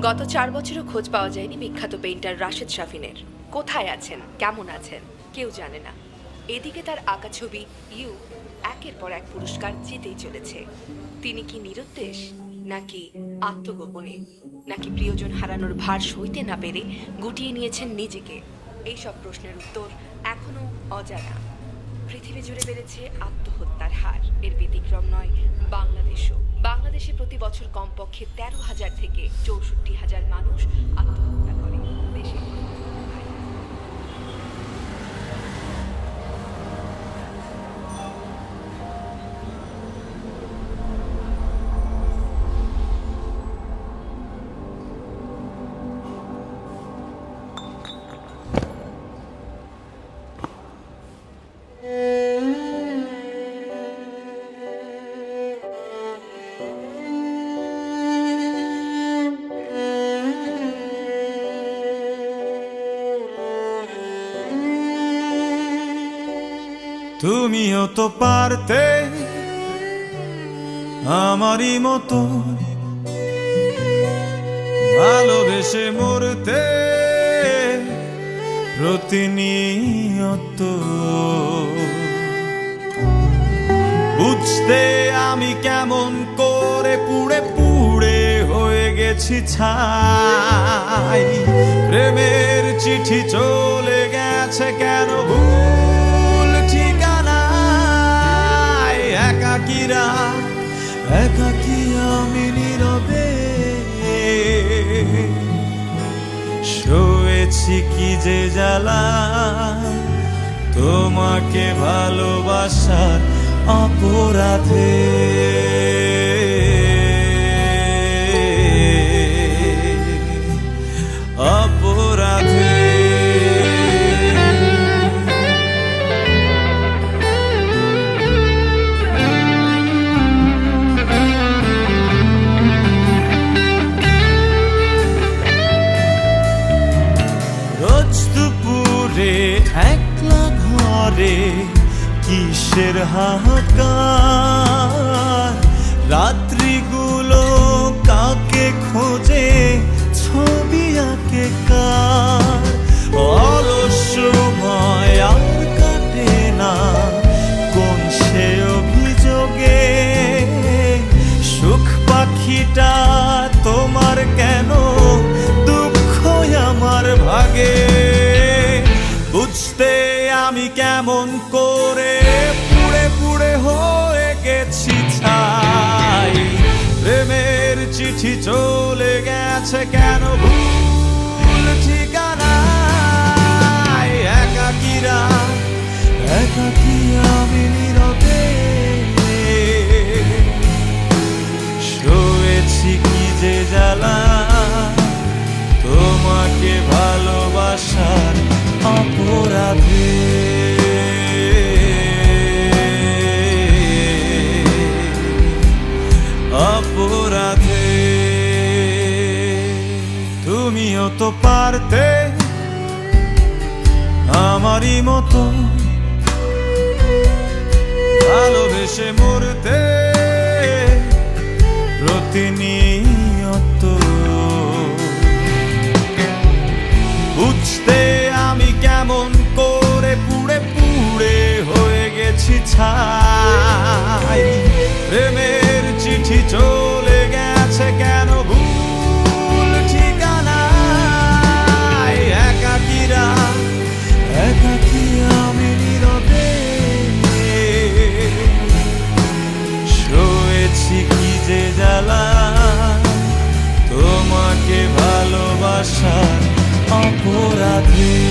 গত 4 বছরও খোঁজ পাওয়া যায়নি বিখ্যাত পেইন্টার রাশেদ শাফিনের। কোথায় আছেন, কেমন আছেন কেউ জানে না। এদিকে তার আঁকা ছবি ইউ একের পর এক পুরস্কার জিতেই চলেছে। তিনি কি নিরুদ্দেশ, নাকি আত্মগোপনে, নাকি প্রিয়জন হারানোর ভার সইতে না পেরে গুটিয়ে নিয়েছেন নিজেকে? এইসব প্রশ্নের উত্তর এখনো অজানা। পৃথিবী জুড়ে বেড়েছে আত্মহত্যার হার, এর ব্যতিক্রম নয় বাংলাদেশও। বাংলাদেশে প্রতি বছর কমপক্ষে 13,000 থেকে 64,000 মানুষ আত্মহত্যা করে। দেশে তুমিও তো পারতে আমারই মতো ভালোবেসে মরতে প্রতিনিয়ত। বুঝতে আমি কেমন করে পুড়ে পুড়ে হয়ে গেছি ছাই। প্রেমের চিঠি চলে গেছে কেন ভুল ঠিকানায়। একাকিরা একাকি আমি নীরবে সয়েছি কি যে জ্বালা তোমাকে ভালোবাসার অপরাধে। অপরাধে রোজ দুপুরে একলা ঘরে কিসের হাহাকার। রাত্রিগুলো কাকে খোঁজে ছবি আঁকে কার। অলস সময় আর কাটে না কোন সে অভিযোগে। সুখ পাখিটা তোমার কেন, দুঃখ আমার ভাগে। বুঝতে আমি কেমন করে পুড়ে পুড়ে হয়ে গেছি ছাই। প্রেমের চিঠি চলে গেছে কেন ভুল ঠিকানায়। একাকিরা একাকি আমি নীরবে সয়েছি কি যে জ্বালা তোমাকে ভালোবাসার অপরাধে। অপরাধে তুমিও তো পারতে আমারই মতো ভালোবেসে মরতে প্রতিনিয়ত। বুঝতে আমি কেমন করে পুড়ে পুড়ে হয়ে গেছি ছাই। প্রেমের চিঠি চলে গেছে কেন ভুল ঠিকানায়। একাকিরা একাকি আমি নীরবে সয়েছি কি যে জ্বালা তোমাকে ভালোবাসার অপরাধে।